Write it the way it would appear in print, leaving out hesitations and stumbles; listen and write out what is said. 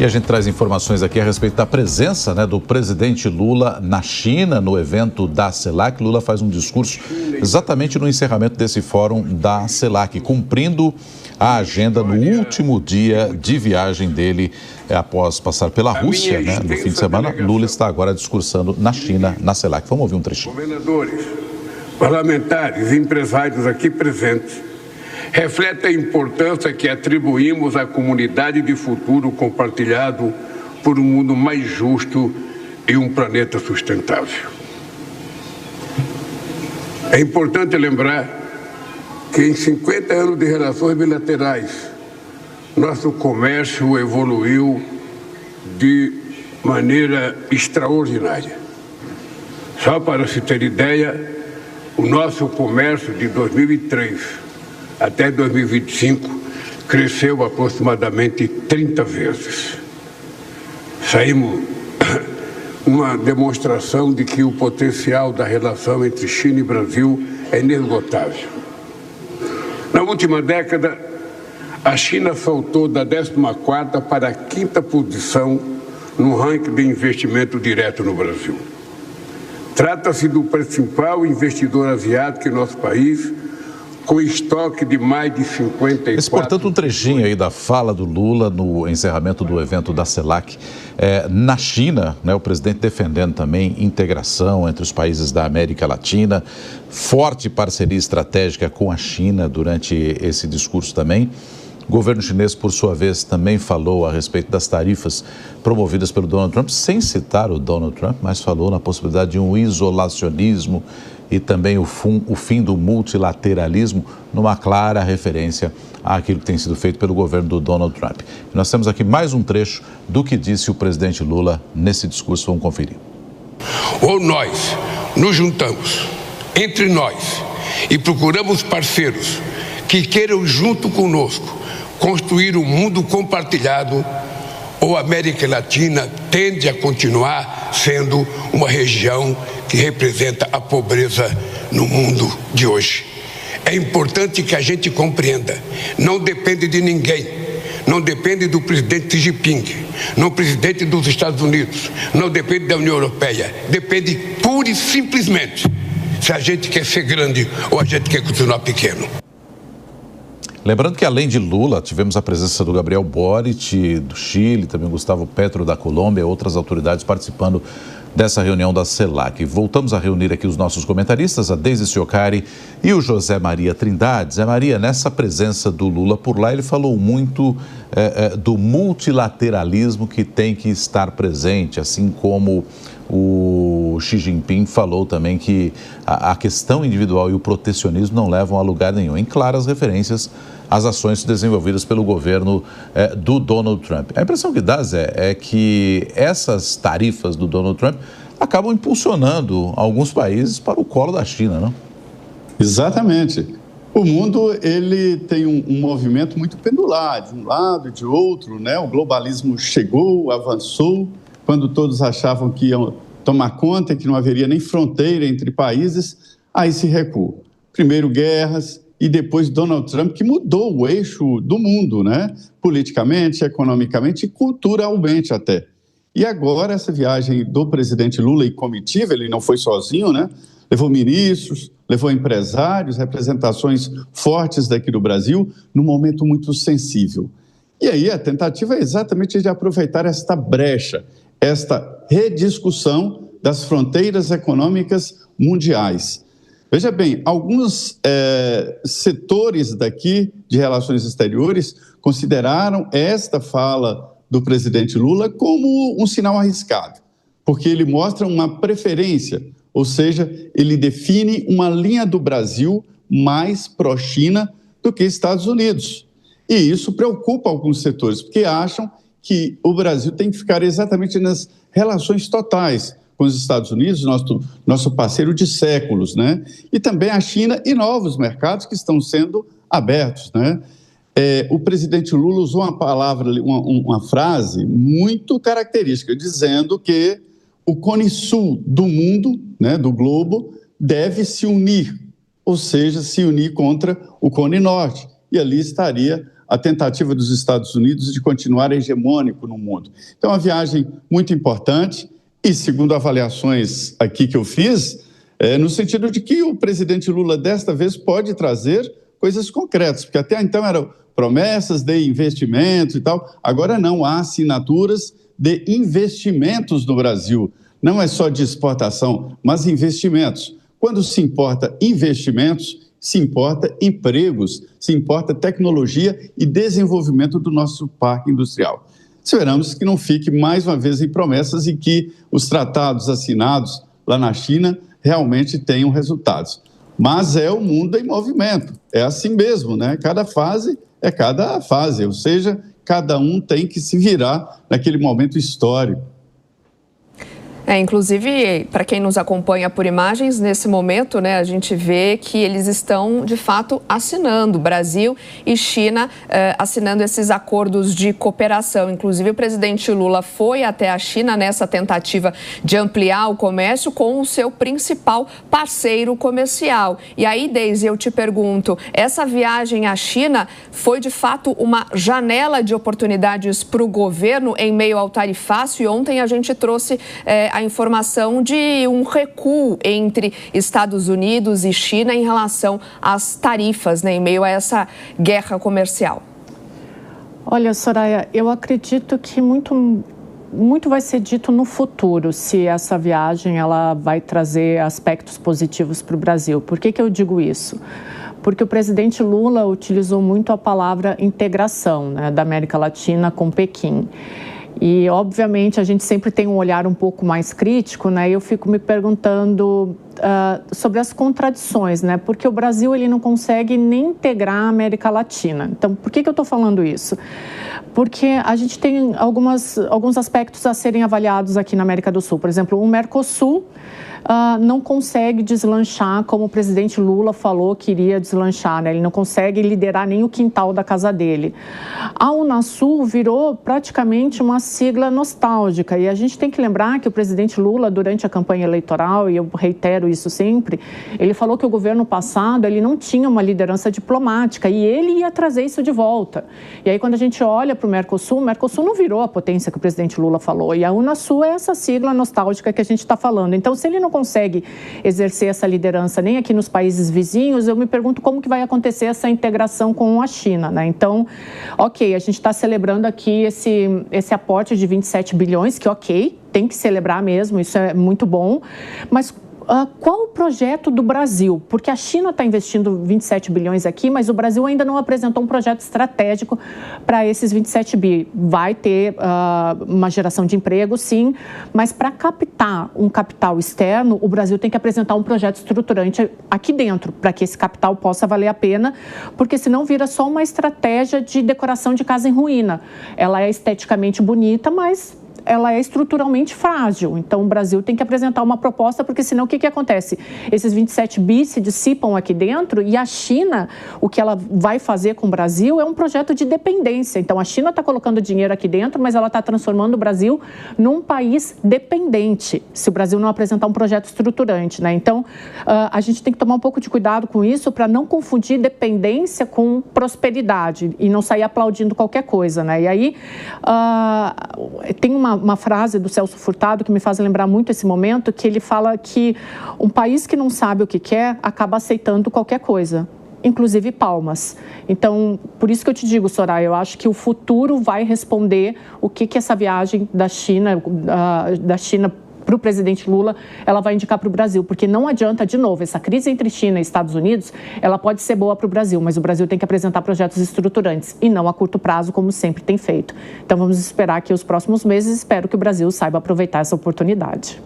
E a gente traz informações aqui a respeito da presença, do presidente Lula na China, no evento da CELAC. Lula faz um discurso exatamente no encerramento desse fórum da CELAC, cumprindo a agenda no último dia de viagem dele após passar pela Rússia, no fim de semana. Lula está agora discursando na China, na CELAC. Vamos ouvir um trechinho. Governadores, parlamentares e empresários aqui presentes reflete a importância que atribuímos à comunidade de futuro compartilhado por um mundo mais justo e um planeta sustentável. É importante lembrar que em 50 anos de relações bilaterais, nosso comércio evoluiu de maneira extraordinária. Só para se ter ideia, o nosso comércio de 2003 até 2025, cresceu aproximadamente 30 vezes. Saímos uma demonstração de que o potencial da relação entre China e Brasil é inesgotável. Na última década, a China saltou da 14ª para a 5ª posição no ranking de investimento direto no Brasil. Trata-se do principal investidor asiático em nosso país, com estoque de mais de 54... Esse, portanto, um trechinho aí da fala do Lula no encerramento do evento da CELAC. Na China, o presidente defendendo também integração entre os países da América Latina, forte parceria estratégica com a China durante esse discurso também. O governo chinês, por sua vez, também falou a respeito das tarifas promovidas pelo Donald Trump, sem citar o Donald Trump, mas falou na possibilidade de um isolacionismo e também o fim do multilateralismo, numa clara referência àquilo que tem sido feito pelo governo do Donald Trump. E nós temos aqui mais um trecho do que disse o presidente Lula nesse discurso. Vamos conferir. Ou nós nos juntamos entre nós e procuramos parceiros que queiram junto conosco construir um mundo compartilhado, ou a América Latina tende a continuar sendo uma região que representa a pobreza no mundo de hoje. É importante que a gente compreenda, não depende de ninguém, não depende do presidente Xi Jinping, não presidente dos Estados Unidos, não depende da União Europeia, depende pura e simplesmente se a gente quer ser grande ou a gente quer continuar pequeno. Lembrando que, além de Lula, tivemos a presença do Gabriel Boric, do Chile, também Gustavo Petro, da Colômbia, outras autoridades participando dessa reunião da CELAC. Voltamos a reunir aqui os nossos comentaristas, a Deise Ciocari e o José Maria Trindade. Zé Maria, nessa presença do Lula por lá, ele falou muito do multilateralismo que tem que estar presente, assim como o Xi Jinping falou também que a questão individual e o protecionismo não levam a lugar nenhum, em claras referências às ações desenvolvidas pelo governo do Donald Trump. A impressão que dá, Zé, é que essas tarifas do Donald Trump acabam impulsionando alguns países para o colo da China, não? Exatamente. O mundo, ele tem um movimento muito pendular, de um lado e de outro, O globalismo chegou, avançou, quando todos achavam que iam tomar conta, que não haveria nem fronteira entre países, aí se recua. Primeiro guerras e depois Donald Trump, que mudou o eixo do mundo, politicamente, economicamente e culturalmente até. E agora essa viagem do presidente Lula e comitiva, ele não foi sozinho, Levou ministros, levou empresários, representações fortes daqui do Brasil, num momento muito sensível. E aí a tentativa é exatamente de aproveitar esta brecha, esta rediscussão das fronteiras econômicas mundiais. Veja bem, alguns setores daqui de relações exteriores consideraram esta fala do presidente Lula como um sinal arriscado, porque ele mostra uma preferência, ou seja, ele define uma linha do Brasil mais pró-China do que Estados Unidos. E isso preocupa alguns setores, porque acham que o Brasil tem que ficar exatamente nas relações totais com os Estados Unidos, nosso parceiro de séculos, E também a China e novos mercados que estão sendo abertos, O presidente Lula usou uma palavra, uma frase muito característica, dizendo que o Cone Sul do mundo, do globo, deve se unir, ou seja, se unir contra o Cone Norte. E ali estaria a tentativa dos Estados Unidos de continuar hegemônico no mundo. Então, é uma viagem muito importante e, segundo avaliações aqui que eu fiz, no sentido de que o presidente Lula, desta vez, pode trazer coisas concretas, porque até então eram promessas de investimentos e tal, agora não, há assinaturas de investimentos no Brasil. Não é só de exportação, mas investimentos. Quando se importa investimentos, se importa empregos, se importa tecnologia e desenvolvimento do nosso parque industrial. Esperamos que não fique mais uma vez em promessas e que os tratados assinados lá na China realmente tenham resultados. Mas é o mundo em movimento, é assim mesmo, né? Cada fase é cada fase, ou seja, cada um tem que se virar naquele momento histórico. Inclusive, para quem nos acompanha por imagens, nesse momento, né, a gente vê que eles estão, de fato, assinando, Brasil e China, assinando esses acordos de cooperação. Inclusive, o presidente Lula foi até a China nessa tentativa de ampliar o comércio com o seu principal parceiro comercial. E aí, Deise, eu te pergunto, essa viagem à China foi, de fato, uma janela de oportunidades para o governo em meio ao tarifácio? E ontem a gente trouxe a informação de um recuo entre Estados Unidos e China em relação às tarifas, né, em meio a essa guerra comercial. Olha, Soraya, eu acredito que muito vai ser dito no futuro se essa viagem ela vai trazer aspectos positivos para o Brasil. Por que eu digo isso? Porque o presidente Lula utilizou muito a palavra integração, né, da América Latina com Pequim. E, obviamente, a gente sempre tem um olhar um pouco mais crítico, né? Eu fico me perguntando sobre as contradições, né? Porque o Brasil ele não consegue nem integrar a América Latina. Então, por que eu estou falando isso? Porque a gente tem alguns aspectos a serem avaliados aqui na América do Sul. Por exemplo, o Mercosul não consegue deslanchar como o presidente Lula falou que iria deslanchar, né? Ele não consegue liderar nem o quintal da casa dele. A Unasul virou praticamente uma sigla nostálgica e a gente tem que lembrar que o presidente Lula, durante a campanha eleitoral, e eu reitero isso sempre, ele falou que o governo passado ele não tinha uma liderança diplomática e ele ia trazer isso de volta. E aí quando a gente olha para o Mercosul não virou a potência que o presidente Lula falou e a Unasul é essa sigla nostálgica que a gente está falando. Então, se ele não consegue exercer essa liderança nem aqui nos países vizinhos, eu me pergunto como que vai acontecer essa integração com a China, né? Então, ok, a gente está celebrando aqui esse aporte de 27 bilhões, que ok, tem que celebrar mesmo, isso é muito bom, mas qual o projeto do Brasil? Porque a China está investindo 27 bilhões aqui, mas o Brasil ainda não apresentou um projeto estratégico para esses 27 bi. Vai ter uma geração de emprego, sim, mas para captar um capital externo, o Brasil tem que apresentar um projeto estruturante aqui dentro, para que esse capital possa valer a pena, porque senão vira só uma estratégia de decoração de casa em ruína. Ela é esteticamente bonita, mas ela é estruturalmente frágil. Então, o Brasil tem que apresentar uma proposta, porque senão o que acontece? Esses 27 bi se dissipam aqui dentro e a China, o que ela vai fazer com o Brasil é um projeto de dependência. Então, a China está colocando dinheiro aqui dentro, mas ela está transformando o Brasil num país dependente, se o Brasil não apresentar um projeto estruturante, né? Então, a gente tem que tomar um pouco de cuidado com isso para não confundir dependência com prosperidade e não sair aplaudindo qualquer coisa, né? E aí, tem uma frase do Celso Furtado que me faz lembrar muito esse momento, que ele fala que um país que não sabe o que quer acaba aceitando qualquer coisa, inclusive palmas. Então, por isso que eu te digo, Soraya, eu acho que o futuro vai responder o que essa viagem da China para o presidente Lula, ela vai indicar para o Brasil, porque não adianta, de novo, essa crise entre China e Estados Unidos, ela pode ser boa para o Brasil, mas o Brasil tem que apresentar projetos estruturantes e não a curto prazo, como sempre tem feito. Então, vamos esperar aqui os próximos meses, espero que o Brasil saiba aproveitar essa oportunidade.